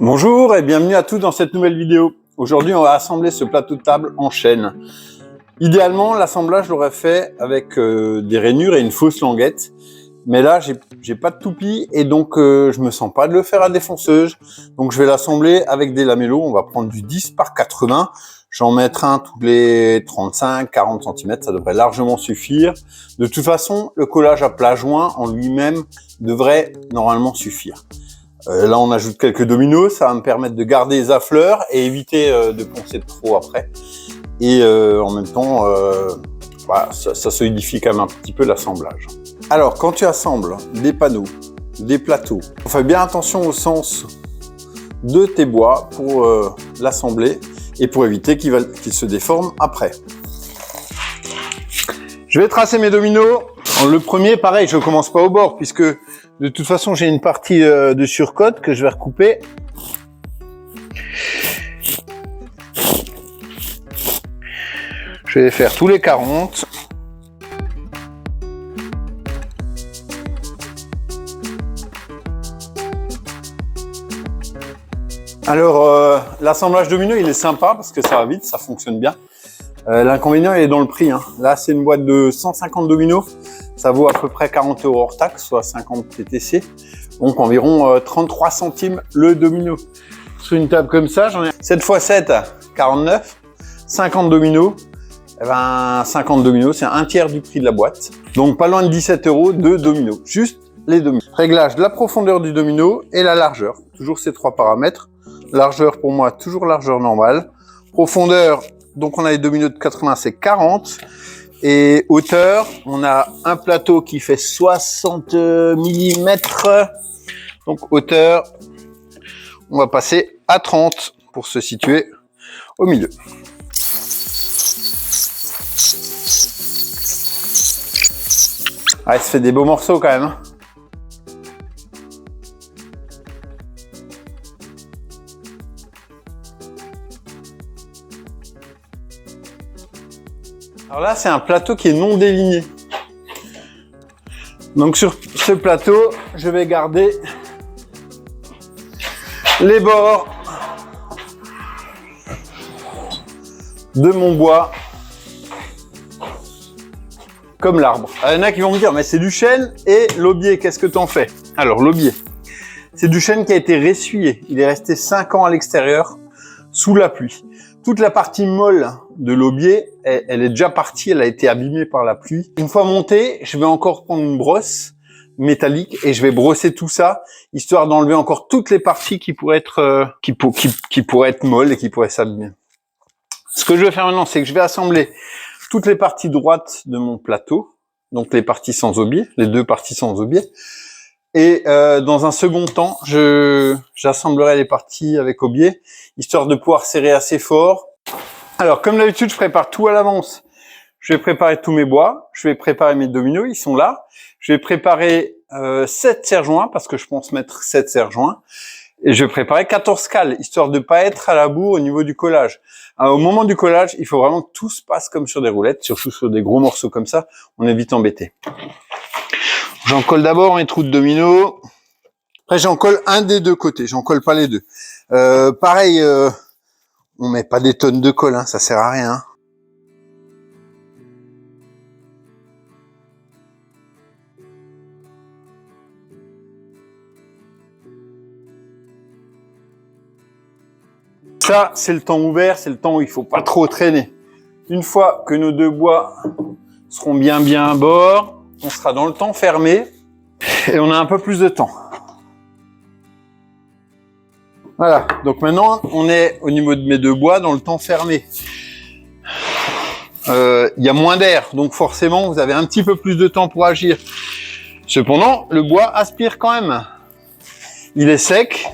Bonjour et bienvenue à tous dans cette nouvelle vidéo. Aujourd'hui, on va assembler ce plateau de table en chêne. Idéalement, l'assemblage, je l'aurais fait avec des rainures et une fausse languette. Mais là, j'ai pas de toupie et donc je me sens pas de le faire à défonceuse. Donc je vais l'assembler avec des lamellos. On va prendre du 10 par 80. J'en mettrai un tous les 35-40 cm. Ça devrait largement suffire. De toute façon, le collage à plat joint en lui-même devrait normalement suffire. Là, on ajoute quelques dominos, ça va me permettre de garder les affleurs et éviter de poncer trop après. Et en même temps, voilà, ça solidifie quand même un petit peu l'assemblage. Alors, quand tu assembles des panneaux, des plateaux, fais bien attention au sens de tes bois pour l'assembler et pour éviter qu'il se déforme après. Je vais tracer mes dominos. Le premier, pareil, je commence pas au bord puisque de toute façon, j'ai une partie de surcote que je vais recouper. Je vais faire tous les 40. Alors, l'assemblage domino, il est sympa parce que ça va vite, ça fonctionne bien. L'inconvénient, il est dans le prix. Là, c'est une boîte de 150 dominos. Ça vaut à peu près 40 € hors taxe, soit 50 TTC. Donc environ 33 centimes le domino. Sur une table comme ça, j'en ai 7 x 7, 49. 50 dominos. Eh ben, 50 dominos, c'est un tiers du prix de la boîte. Donc pas loin de 17 € de dominos. Juste les dominos. Réglage de la profondeur du domino et la largeur. Toujours ces trois paramètres. Largeur pour moi, toujours largeur normale. Profondeur, donc on a les dominos de 80, c'est 40. Et hauteur, on a un plateau qui fait 60 mm. Donc hauteur, on va passer à 30 pour se situer au milieu. Ah, ça fait des beaux morceaux quand même. Alors là, c'est un plateau qui est non déligné. Donc sur ce plateau, je vais garder les bords de mon bois comme l'arbre. Il y en a qui vont me dire, mais c'est du chêne et l'aubier, qu'est-ce que tu en fais? Alors l'aubier, c'est du chêne qui a été ressuyé. Il est resté 5 ans à l'extérieur sous la pluie. Toute la partie molle de l'aubier, elle est déjà partie, elle a été abîmée par la pluie. Une fois montée, je vais encore prendre une brosse métallique et je vais brosser tout ça, histoire d'enlever encore toutes les parties qui pourraient être qui pourraient être molles et qui pourraient s'abîmer. Ce que je vais faire maintenant, c'est que je vais assembler toutes les parties droites de mon plateau, donc les parties sans aubier, les deux parties sans aubier. Et dans un second temps, j'assemblerai les parties avec aubier, histoire de pouvoir serrer assez fort. Alors, comme d'habitude, je prépare tout à l'avance. Je vais préparer tous mes bois, je vais préparer mes dominos, ils sont là. Je vais préparer 7 serre-joints, parce que je pense mettre 7 serre-joints. Et je vais préparer 14 cales, histoire de pas être à la bourre au niveau du collage. Alors, au moment du collage, il faut vraiment que tout se passe comme sur des roulettes, surtout sur des gros morceaux comme ça, on est vite embêté. J'en colle d'abord mes trous de domino. Après, j'en colle un des deux côtés. J'en colle pas les deux. Pareil, on met pas des tonnes de colle, ça sert à rien. Ça, c'est le temps ouvert, c'est le temps où il faut pas trop traîner. Une fois que nos deux bois seront bien à bord, on sera dans le temps fermé et on a un peu plus de temps. Voilà, donc maintenant on est au niveau de mes deux bois dans le temps fermé. Il y a moins d'air, donc forcément vous avez un petit peu plus de temps pour agir. Cependant, le bois aspire quand même. Il est sec,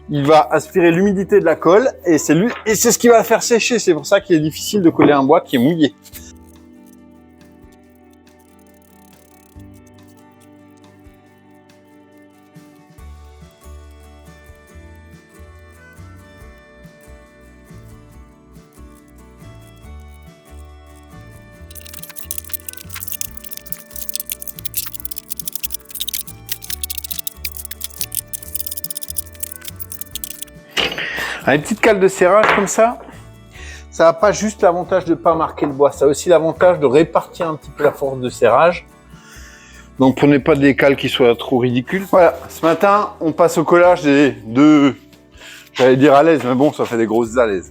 il va aspirer l'humidité de la colle et c'est ce qui va le faire sécher. C'est pour ça qu'il est difficile de coller un bois qui est mouillé. Les petites cales de serrage comme ça n'a pas juste l'avantage de ne pas marquer le bois, ça a aussi l'avantage de répartir un petit peu la force de serrage. Donc prenez pas des cales qui soient trop ridicules. Voilà, ce matin, on passe au collage des deux, j'allais dire à l'aise, mais bon, ça fait des grosses alaises.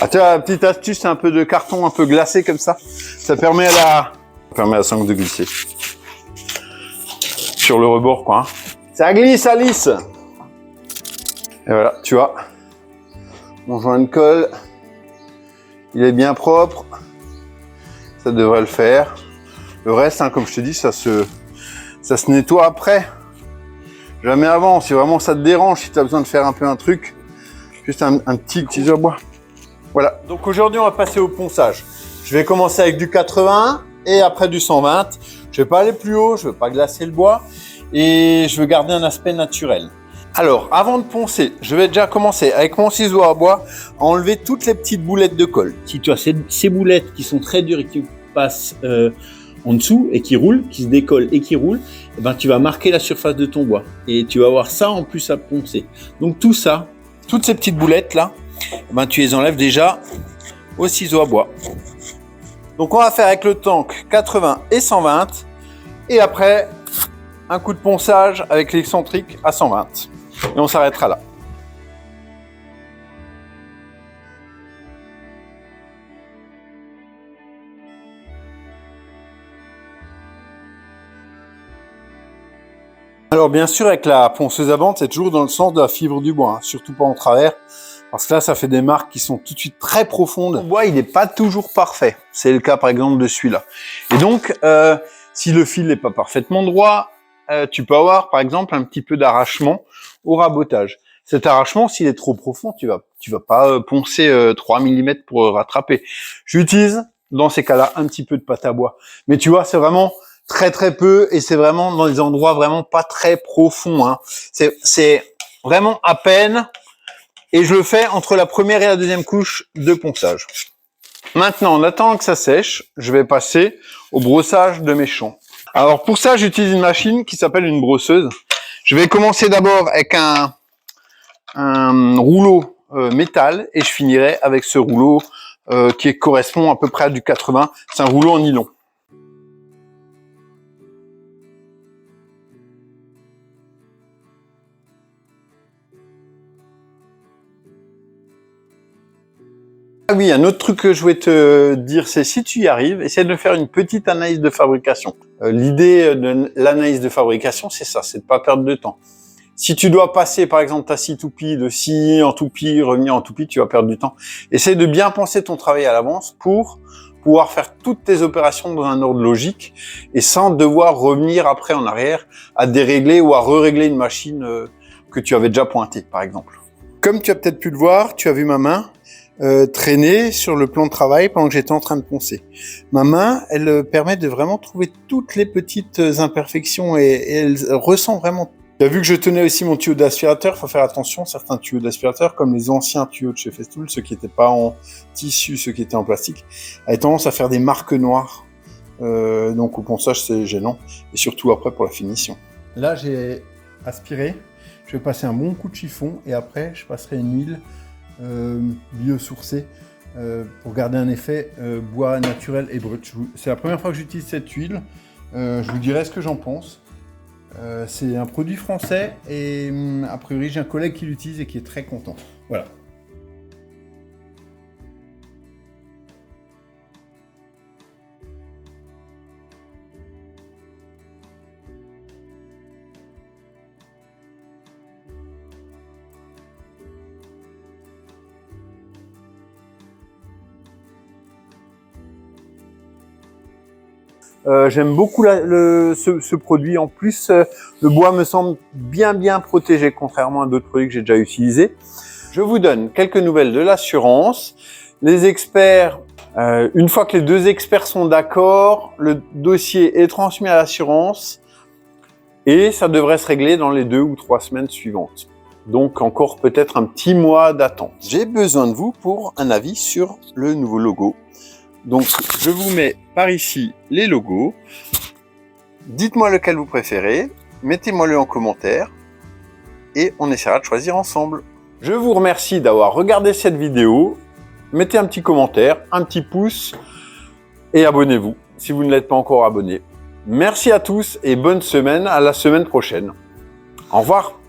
Ah, tu vois, la petite astuce, c'est un peu de carton un peu glacé comme ça. Ça permet à la sangle de glisser. Sur le rebord, quoi. Hein. Ça glisse, ça lisse. Et voilà, tu vois. Mon joint de colle, il est bien propre. Ça devrait le faire. Le reste, hein, comme je te dis, ça se nettoie après. Jamais avant. Si vraiment ça te dérange, si tu as besoin de faire un peu un truc, juste un petit ciseau à bois. Voilà, donc aujourd'hui on va passer au ponçage. Je vais commencer avec du 80 et après du 120. Je vais pas aller plus haut, je veux pas glacer le bois et je veux garder un aspect naturel. Alors, avant de poncer, je vais déjà commencer avec mon ciseau à bois à enlever toutes les petites boulettes de colle. Si tu as ces boulettes qui sont très dures et qui passent en dessous et qui roulent, qui se décollent et qui roulent, eh ben, tu vas marquer la surface de ton bois et tu vas avoir ça en plus à poncer. Donc tout ça, toutes ces petites boulettes là, ben, tu les enlèves déjà au ciseau à bois. Donc on va faire avec le tank 80 et 120 et après un coup de ponçage avec l'excentrique à 120 et on s'arrêtera là. Alors bien sûr avec la ponceuse à bande c'est toujours dans le sens de la fibre du bois, hein, surtout pas en travers. Parce que là, ça fait des marques qui sont tout de suite très profondes. Le bois, il n'est pas toujours parfait. C'est le cas, par exemple, de celui-là. Et donc, si le fil n'est pas parfaitement droit, tu peux avoir, par exemple, un petit peu d'arrachement au rabotage. Cet arrachement, s'il est trop profond, tu vas pas poncer 3 mm pour rattraper. J'utilise, dans ces cas-là, un petit peu de pâte à bois. Mais tu vois, c'est vraiment très très peu et c'est vraiment dans des endroits vraiment pas très profonds. Hein. C'est vraiment à peine... Et je le fais entre la première et la deuxième couche de ponçage. Maintenant, en attendant que ça sèche, je vais passer au brossage de mes champs. Alors pour ça, j'utilise une machine qui s'appelle une brosseuse. Je vais commencer d'abord avec un rouleau métal et je finirai avec ce rouleau qui correspond à peu près à du 80. C'est un rouleau en nylon. Ah oui, un autre truc que je voulais te dire, c'est si tu y arrives, essaie de faire une petite analyse de fabrication. L'idée de l'analyse de fabrication, c'est ça, c'est de pas perdre de temps. Si tu dois passer, par exemple, ta scie toupie de scie en toupie, revenir en toupie, tu vas perdre du temps. Essaie de bien penser ton travail à l'avance pour pouvoir faire toutes tes opérations dans un ordre logique et sans devoir revenir après en arrière à dérégler ou à re-régler une machine que tu avais déjà pointée, par exemple. Comme tu as peut-être pu le voir, tu as vu ma main traîner sur le plan de travail pendant que j'étais en train de poncer. Ma main, elle permet de vraiment trouver toutes les petites imperfections et elle ressent vraiment. Tu as vu que je tenais aussi mon tuyau d'aspirateur, il faut faire attention, certains tuyaux d'aspirateur, comme les anciens tuyaux de chez Festool, ceux qui n'étaient pas en tissu, ceux qui étaient en plastique, avaient tendance à faire des marques noires. Donc au ponçage, c'est gênant, et surtout après pour la finition. Là, j'ai aspiré, je vais passer un bon coup de chiffon, et après, je passerai une huile biosourcée pour garder un effet bois naturel et brut. C'est la première fois que j'utilise cette huile. Je vous dirai ce que j'en pense. C'est un produit français et a priori j'ai un collègue qui l'utilise et qui est très content. Voilà. J'aime beaucoup ce produit. En plus, le bois me semble bien protégé, contrairement à d'autres produits que j'ai déjà utilisés. Je vous donne quelques nouvelles de l'assurance. Les experts, une fois que les deux experts sont d'accord, le dossier est transmis à l'assurance et ça devrait se régler dans les 2 ou 3 semaines suivantes. Donc encore peut-être un petit mois d'attente. J'ai besoin de vous pour un avis sur le nouveau logo. Donc je vous mets par ici les logos. Dites-moi lequel vous préférez, mettez-moi-le en commentaire et on essaiera de choisir ensemble. Je vous remercie d'avoir regardé cette vidéo. Mettez un petit commentaire, un petit pouce et abonnez-vous si vous ne l'êtes pas encore abonné. Merci à tous et bonne semaine, à la semaine prochaine. Au revoir.